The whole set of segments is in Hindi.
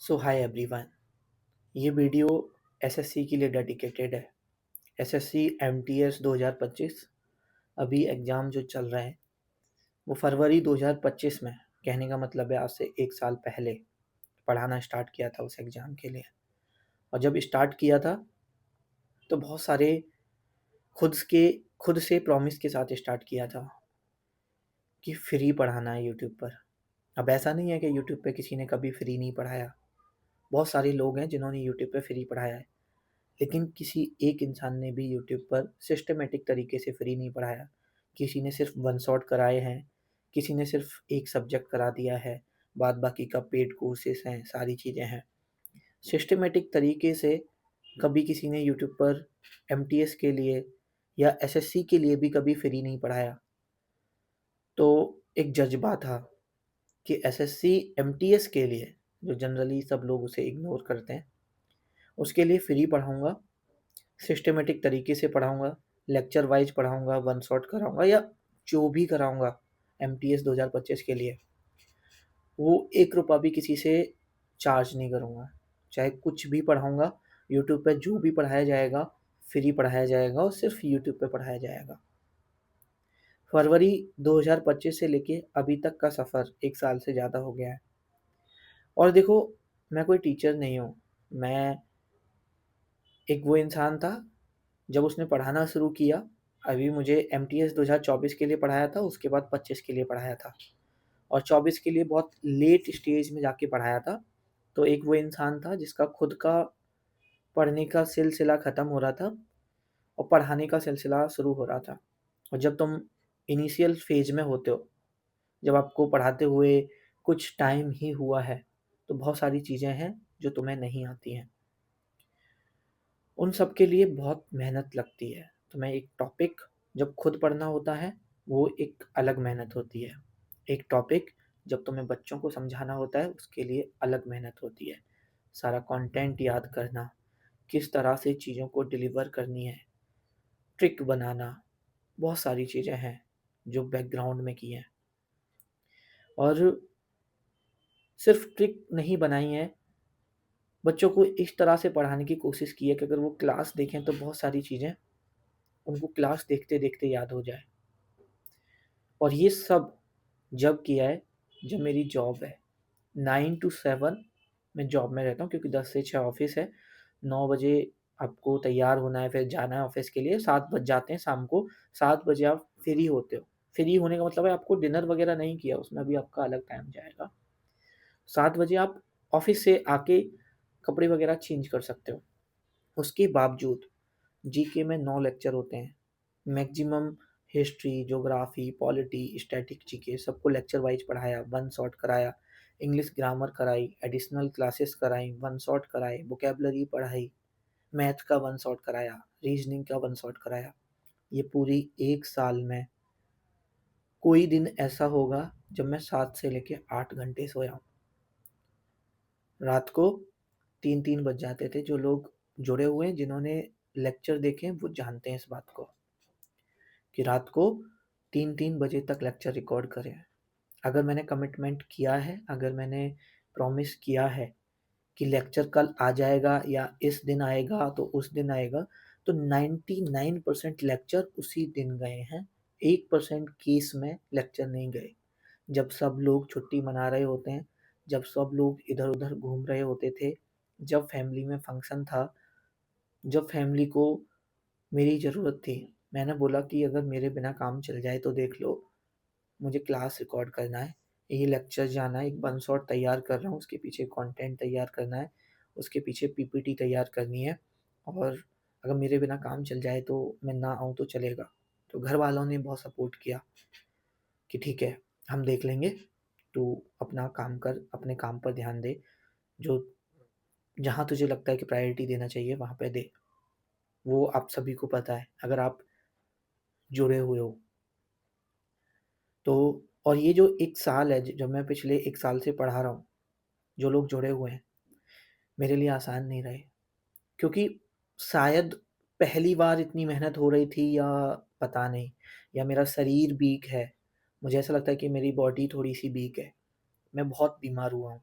सो हाय एवरीवन। ये वीडियो एसएससी के लिए डेडिकेटेड है। एसएससी एमटीएस 2025 अभी एग्ज़ाम जो चल रहे हैं वो फरवरी 2025 में, कहने का मतलब है आज से 1 साल पहले पढ़ाना स्टार्ट किया था उस एग्ज़ाम के लिए। और जब स्टार्ट किया था तो बहुत सारे खुद के खुद से प्रॉमिस के साथ स्टार्ट किया था कि फ्री पढ़ाना है यूट्यूब पर। अब ऐसा नहीं है कि यूट्यूब पे किसी ने कभी फ्री नहीं पढ़ाया। बहुत सारे लोग हैं जिन्होंने यूट्यूब पे फ्री पढ़ाया है, लेकिन किसी एक इंसान ने भी यूट्यूब पर सिस्टमेटिक तरीके से फ्री नहीं पढ़ाया। किसी ने सिर्फ वन शॉट कराए हैं, किसी ने सिर्फ एक सब्जेक्ट करा दिया है, बाद बाकी का पेड कोर्सेस हैं, सारी चीज़ें हैं। सिस्टमेटिक तरीके से कभी किसी ने यूट्यूब पर एमटीएस के लिए या एसएससी के लिए भी कभी फ्री नहीं पढ़ाया। तो एक जज्बा था कि एसएससी एमटीएस के लिए, जो जनरली सब लोग उसे इग्नोर करते हैं, उसके लिए फ्री पढ़ाऊँगा, सिस्टमेटिक तरीके से पढ़ाऊँगा, लेक्चर वाइज पढ़ाऊँगा, वन शॉट कराऊँगा या जो भी कराऊँगा एमटीएस 2025 के लिए, वो ₹1 भी किसी से चार्ज नहीं करूँगा। चाहे कुछ भी पढ़ाऊँगा, यूट्यूब पे जो भी पढ़ाया जाएगा, फ्री पढ़ाया जाएगा और सिर्फ़ यूट्यूब पे पढ़ाया जाएगा। फरवरी 2025 से लेके अभी तक का सफ़र 1 साल से ज़्यादा हो गया है। और देखो, मैं कोई टीचर नहीं हूँ, मैं एक वो इंसान था जब उसने पढ़ाना शुरू किया। अभी मुझे एमटीएस 2024 के लिए पढ़ाया था, उसके बाद 25 के लिए पढ़ाया था और 24 के लिए बहुत लेट स्टेज में जाके पढ़ाया था। तो एक वो इंसान था जिसका खुद का पढ़ने का सिलसिला ख़त्म हो रहा था और पढ़ाने का सिलसिला शुरू हो रहा था। और जब तुम इनिशियल फेज में होते हो, जब आपको पढ़ाते हुए कुछ टाइम ही हुआ है, तो बहुत सारी चीज़ें हैं जो तुम्हें नहीं आती हैं। उन सब के लिए बहुत मेहनत लगती है। तुम्हें एक टॉपिक जब खुद पढ़ना होता है, वो एक अलग मेहनत होती है। एक टॉपिक जब तुम्हें बच्चों को समझाना होता है, उसके लिए अलग मेहनत होती है। सारा कंटेंट याद करना, किस तरह से चीज़ों को डिलीवर करनी है, ट्रिक बनाना, बहुत सारी चीज़ें हैं जो बैकग्राउंड में की हैं। और सिर्फ ट्रिक नहीं बनाई है, बच्चों को इस तरह से पढ़ाने की कोशिश की है कि अगर वो क्लास देखें तो बहुत सारी चीज़ें उनको क्लास देखते-देखते याद हो जाए। और ये सब जब किया है, जब मेरी जॉब है। 9 टू 7 मैं जॉब में रहता हूँ क्योंकि 10 से 6 ऑफ़िस है। 9 बजे आपको तैयार होना है, फिर जाना है ऑफ़िस के लिए, 7 बज जाते हैं शाम को। 7 बजे आप फ्री होते हो। फ्री होने का मतलब है आपको डिनर वग़ैरह नहीं किया, उसमें भी आपका अलग टाइम जाएगा। 7 बजे आप ऑफ़िस से आके कपड़े वग़ैरह चेंज कर सकते हो। उसके बावजूद जीके में 9 लेक्चर होते हैं। Maximum history, geography, polity, static GK सबको लेक्चर वाइज़ पढ़ाया, वन शॉट कराया, इंग्लिश ग्रामर कराई, एडिशनल क्लासेस कराई, वन शॉट कराए, वोकैब्युलरी पढ़ाई, मैथ का वन शॉट कराया, रीज़निंग का वन शॉट कराया। ये पूरी 1 साल में कोई दिन ऐसा होगा जब मैं 7 से लेके 8 घंटे सोया हूँ। रात को 3-3 बज जाते थे। जो लोग जुड़े हुए हैं, जिन्होंने लेक्चर देखे हैं, वो जानते हैं इस बात को कि रात को 3-3 बजे तक लेक्चर रिकॉर्ड करें। अगर मैंने कमिटमेंट किया है, अगर मैंने प्रॉमिस किया है कि लेक्चर कल आ जाएगा या इस दिन आएगा तो उस दिन आएगा, तो 99% लेक्चर उसी दिन गए हैं। 1% केस में लेक्चर नहीं गए। जब सब लोग छुट्टी मना रहे होते हैं, जब सब लोग इधर-उधर घूम रहे होते थे, जब फैमिली में फंक्शन था, जब फैमिली को मेरी ज़रूरत थी, मैंने बोला कि अगर मेरे बिना काम चल जाए तो देख लो, मुझे क्लास रिकॉर्ड करना है, ये लेक्चर जाना है, एक वन शॉट तैयार कर रहा हूँ, उसके पीछे कंटेंट तैयार करना है, उसके पीछे पीपीटी तैयार करनी है और अगर मेरे बिना काम चल जाए तो मैं ना आऊँ तो चलेगा। तो घर वालों ने बहुत सपोर्ट किया कि ठीक है, हम देख लेंगे, तू अपना काम कर, अपने काम पर ध्यान दे, जो जहाँ तुझे लगता है कि प्रायोरिटी देना चाहिए वहाँ पे दे। वो आप सभी को पता है, अगर आप जुड़े हुए हो। तो और ये जो 1 साल है, जब मैं पिछले 1 साल से पढ़ा रहा हूँ, जो लोग जुड़े हुए हैं, मेरे लिए आसान नहीं रहे। क्योंकि शायद पहली बार इतनी मेहनत हो रही थी या पता नहीं, या मेरा शरीर वीक है। मुझे ऐसा लगता है कि मेरी बॉडी थोड़ी-सी वीक है। मैं बहुत बीमार हुआ हूँ।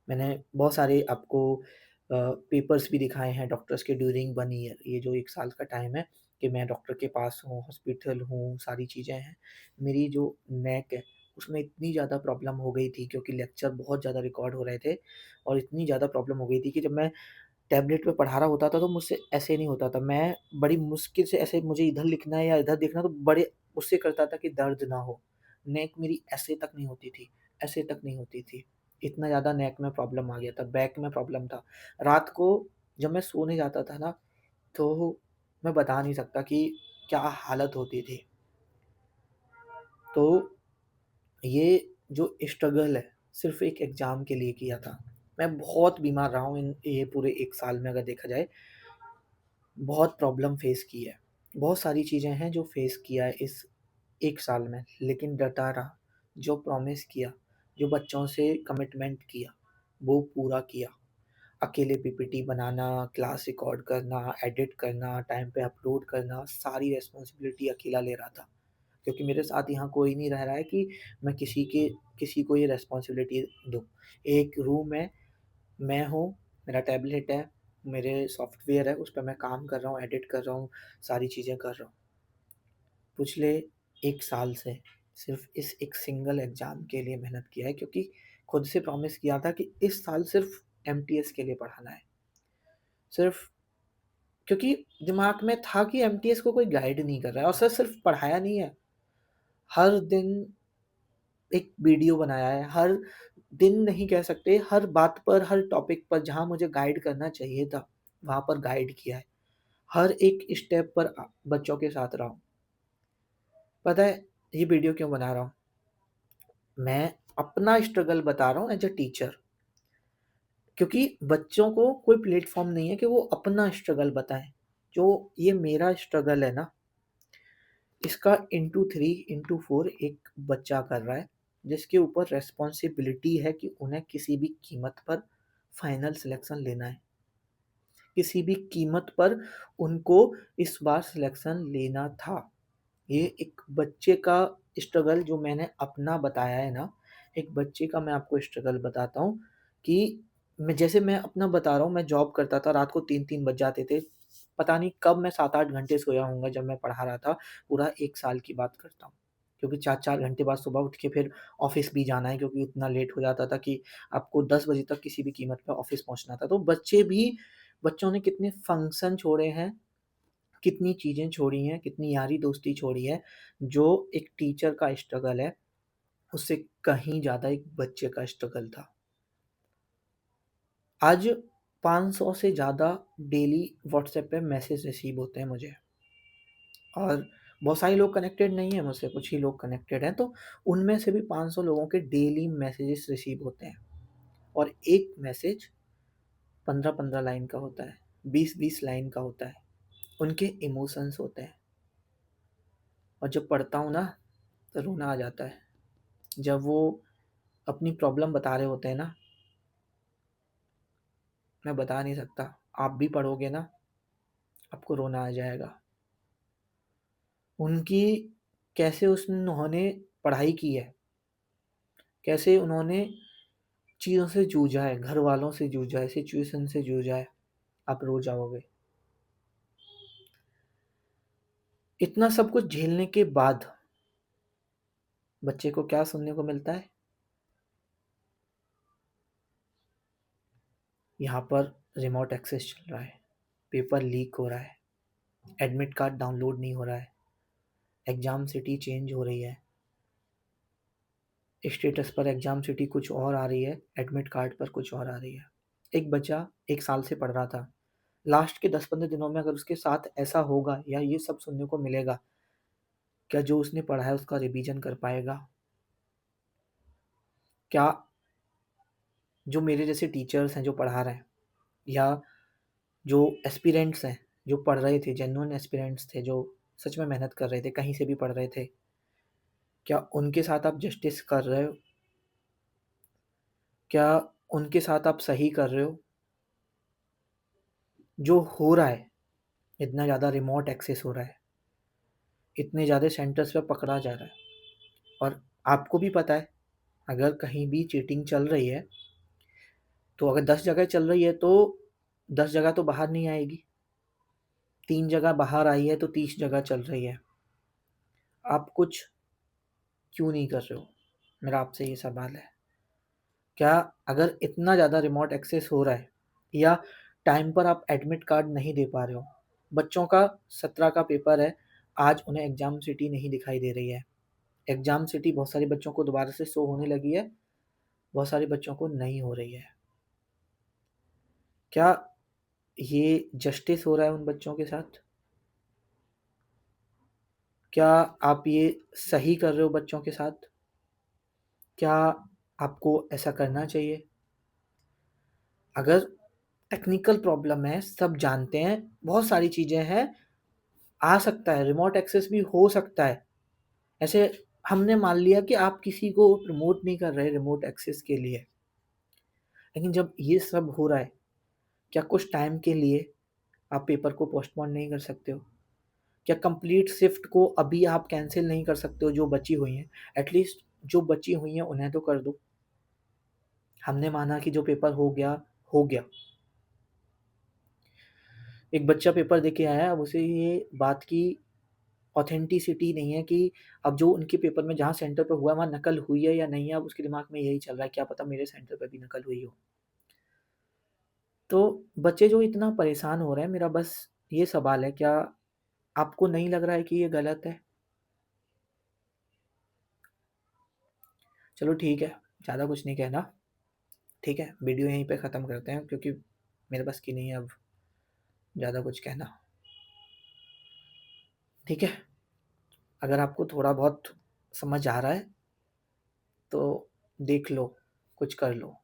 मैंने बहुत सारे आपको पेपर्स भी दिखाए हैं डॉक्टर्स के ड्यूरिंग 1 ईयर, ये जो 1 साल का टाइम है कि मैं डॉक्टर के पास हूँ, हॉस्पिटल हूँ, सारी चीज़ें हैं। मेरी जो नेक है, उसमें इतनी ज़्यादा प्रॉब्लम हो गई थी क्योंकि लेक्चर बहुत ज़्यादा रिकॉर्ड हो रहे थे और इतनी ज़्यादा प्रॉब्लम हो गई थी कि जब मैं टैबलेट पे पढ़ा रहा होता था तो मुझसे ऐसे नहीं होता था। मैं बड़ी मुश्किल से ऐसे मुझे इधर लिखना है या इधर देखना है तो बड़े उससे करता था कि दर्द ना हो। नेक मेरी ऐसे तक नहीं होती थी, ऐसे तक नहीं होती थी। इतना ज़्यादा नेक में प्रॉब्लम आ गया था, बैक में प्रॉब्लम था। रात को जब मैं सोने जाता था ना, तो मैं बता नहीं सकता कि क्या हालत होती थी। तो ये जो स्ट्रगल है, सिर्फ़ एक एग्ज़ाम के लिए किया था। मैं बहुत बीमार रहा हूँ इन ये पूरे 1 साल में अगर देखा जाए। बहुत प्रॉब्लम फ़ेस की है। बहुत सारी चीज़ें हैं जो फ़ेस किया है इस 1 साल में, लेकिन डटा रहा। जो प्रॉमिस किया, जो बच्चों से कमिटमेंट किया, वो पूरा किया। अकेले पीपीटी बनाना, क्लास रिकॉर्ड करना, एडिट करना, टाइम पे अपलोड करना, सारी रिस्पॉन्सिबिलिटी अकेला ले रहा था। क्योंकि मेरे साथ यहाँ कोई नहीं रह रहा है कि मैं किसी को ये रिस्पॉन्सिबिलिटी दूँ। एक रूम है, मैं हूँ, मेरा टैबलेट है, मेरे सॉफ्टवेयर है, उस पे मैं काम कर रहा हूँ, एडिट कर रहा हूँ, सारी चीज़ें कर रहा हूँ। पिछले 1 साल से सिर्फ़ इस एक सिंगल एग्ज़ाम के लिए मेहनत किया है क्योंकि खुद से प्रॉमिस किया था कि इस साल सिर्फ़ एमटीएस के लिए पढ़ाना है। सिर्फ़ क्योंकि दिमाग में था कि एमटीएस को कोई गाइड नहीं कर रहा है और सर सिर्फ़ पढ़ाया नहीं है, हर दिन एक वीडियो बनाया है, हर दिन नहीं कह सकते, हर बात पर, हर टॉपिक पर जहाँ मुझे गाइड करना चाहिए था, वहाँ पर गाइड किया है। हर एक स्टेप पर बच्चों के साथ रहा हूँ। पता है ये वीडियो क्यों बना रहा हूँ? मैं अपना स्ट्रगल बता रहा हूँ एज़ अ टीचर, क्योंकि बच्चों को कोई प्लेटफ़ॉर्म नहीं है कि वो अपना स्ट्रगल बताएँ। जो ये मेरा स्ट्रगल है ना, इसका इंटू 3 इंटू 4 एक बच्चा कर रहा है, जिसके ऊपर रिस्पॉन्सिबिलिटी है कि उन्हें किसी भी कीमत पर फाइनल सिलेक्शन लेना है। किसी भी कीमत पर उनको इस बार सिलेक्शन लेना था। ये एक बच्चे का स्ट्रगल जो मैंने अपना बताया है ना, एक बच्चे का मैं आपको स्ट्रगल बताता हूँ कि मैं अपना बता रहा हूँ, मैं जॉब करता था, रात को 3-3 बज जाते थे। पता नहीं कब मैं 7-8 घंटे सोया होऊँगा जब मैं पढ़ा रहा था, पूरा 1 साल की बात करता हूँ। क्योंकि 4-4 घंटे बाद सुबह उठ के फिर ऑफ़िस भी जाना है क्योंकि इतना लेट हो जाता था कि आपको 10 बजे तक किसी भी कीमत पे ऑफ़िस पहुँचना था। तो बच्चों ने कितने फंक्शन छोड़े हैं, कितनी चीज़ें छोड़ी हैं, कितनी यारी दोस्ती छोड़ी है, जो एक टीचर का स्ट्रगल है, उससे कहीं ज़्यादा एक बच्चे का स्ट्रगल था। आज 500 से ज़्यादा डेली व्हाट्सएप पे मैसेज रिसीव होते हैं मुझे और बहुत सारे लोग कनेक्टेड नहीं हैं मुझसे, कुछ ही लोग कनेक्टेड हैं, तो उनमें से भी 500 लोगों के डेली मैसेजेस रिसीव होते हैं और एक मैसेज 15-15 लाइन का होता है, 20-20 लाइन का होता है। उनके इमोशंस होते हैं और जब पढ़ता हूँ ना, तो रोना आ जाता है। जब वो अपनी प्रॉब्लम बता रहे होते हैं ना, मैं बता नहीं सकता। आप भी पढ़ोगे ना, आपको रोना आ जाएगा। उनकी कैसे उन्होंने पढ़ाई की है, कैसे उन्होंने चीज़ों से जूझा है, घरवालों से जूझा है, सिचुएशन से जूझा है, आप रो जाओगे। इतना सब कुछ झेलने के बाद बच्चे को क्या सुनने को मिलता है? यहाँ पर रिमोट एक्सेस चल रहा है, पेपर लीक हो रहा है, एडमिट कार्ड डाउनलोड नहीं हो रहा है, एग्ज़ाम सिटी चेंज हो रही है, स्टेटस पर एग्ज़ाम सिटी कुछ और आ रही है, एडमिट कार्ड पर कुछ और आ रही है। एक बच्चा 1 साल से पढ़ रहा था, लास्ट के 10-15 दिनों में अगर उसके साथ ऐसा होगा या ये सब सुनने को मिलेगा, क्या जो उसने पढ़ा है उसका रिवीजन कर पाएगा? क्या जो मेरे जैसे टीचर्स हैं जो पढ़ा रहे हैं या जो एस्पिरेंट्स हैं, जो पढ़ रहे थे, जेन्युइन एस्पिरेंट्स थे जो सच में मेहनत कर रहे थे, कहीं से भी पढ़ रहे थे, क्या उनके साथ आप जस्टिस कर रहे हो? क्या उनके साथ आप सही कर रहे हो? जो हो रहा है, इतना ज़्यादा रिमोट एक्सेस हो रहा है, इतने ज़्यादा सेंटर्स पे पकड़ा जा रहा है और आपको भी पता है, अगर कहीं भी चीटिंग चल रही है, तो अगर 10 जगह चल रही है तो 10 जगह तो बाहर नहीं आएगी, 3 जगह बाहर आई है तो 30 जगह चल रही है। आप कुछ क्यों नहीं कर रहे हो? मेरा आपसे ये सवाल है। क्या अगर इतना ज़्यादा रिमोट एक्सेस हो रहा है या टाइम पर आप एडमिट कार्ड नहीं दे पा रहे हो, बच्चों का 17 का पेपर है, आज उन्हें एग्ज़ाम सिटी नहीं दिखाई दे रही है। एग्ज़ाम सिटी बहुत सारे बच्चों को दोबारा से शो होने लगी है, बहुत सारे बच्चों को नहीं हो रही है। क्या ये जस्टिस हो रहा है उन बच्चों के साथ? क्या आप ये सही कर रहे हो बच्चों के साथ? क्या आपको ऐसा करना चाहिए? अगर टेक्निकल प्रॉब्लम है, सब जानते हैं, बहुत सारी चीज़ें हैं, आ सकता है, रिमोट एक्सेस भी हो सकता है। ऐसे हमने मान लिया कि आप किसी को प्रमोट नहीं कर रहे रिमोट एक्सेस के लिए, लेकिन जब ये सब हो रहा है, क्या कुछ टाइम के लिए आप पेपर को पोस्टपोन नहीं कर सकते हो? क्या कंप्लीट शिफ्ट को अभी आप कैंसल नहीं कर सकते हो जो बची हुई हैं? एटलीस्ट जो बची हुई हैं उन्हें तो कर दो। हमने माना कि जो पेपर हो गया, हो गया। एक बच्चा पेपर दे के आया, अब उसे ये बात की ऑथेंटिसिटी नहीं है कि अब जो उनके पेपर में जहाँ सेंटर पे हुआ, वहाँ नकल हुई है या नहीं है, अब उसके दिमाग में यही चल रहा है, क्या पता मेरे सेंटर पे भी नकल हुई हो। तो बच्चे जो इतना परेशान हो रहे हैं, मेरा बस ये सवाल है, क्या आपको नहीं लग रहा है कि ये गलत है? चलो ठीक है, ज़्यादा कुछ नहीं कहना, ठीक है? वीडियो यहीं पे ख़त्म करते हैं क्योंकि मेरे बस की नहीं है अब ज़्यादा कुछ कहना, ठीक है? अगर आपको थोड़ा बहुत समझ आ रहा है, तो देख लो, कुछ कर लो।